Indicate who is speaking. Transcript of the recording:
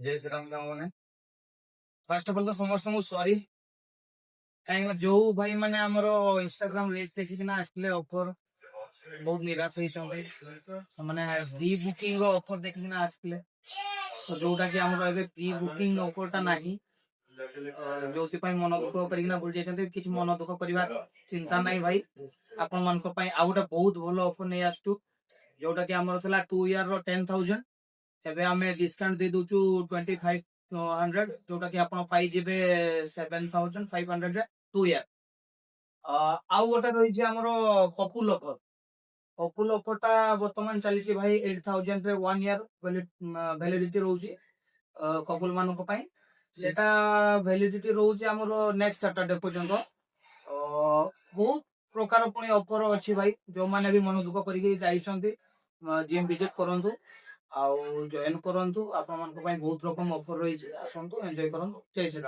Speaker 1: जय श्री राम सामने first of all तो समस्त सॉरी कहीं जो भाई मैंने आमर इंस्टाग्राम रील्स देखिकिना आसले ऑफर बहुत निराश होती प्री बुकिंग ऑफर देखिकिना आसले तो जोटा कि आमर एबे प्री बुकिंग ऑफरटा नाही जो मन दुख करना भूल जाते कि मन दुख करवा चिंता नहीं भाई आपण मान आउ गोटे बहुत भल ऑफर नहीं आसु जोटा कि आमर था 2 ईयर 10,000 एबे आमे डिस्काउंट दे दोचु 2500 जोटा कि आपण पाई जेबे 7,500 2 ईयर आउ गोटे रही आमर कपुल ऑफर कपुल ऑफरटा वर्तमान चली भाई 8,000 रे 1 ईयर वैलिडिटी रोचे कपुल मान सेटा वैलिडिटी रोचे आमर नेक्स्ट सैटरडे पर्यंत बहुत प्रकार पुणी ऑफर अच्छी भाई जो मैंने भी मन दुख करके जिम विजिट करंतु आउ जॉइन करंतु आपण मन बहुत रकम ऑफर रही आसंतु एंजॉय करंतु जय श्री राम।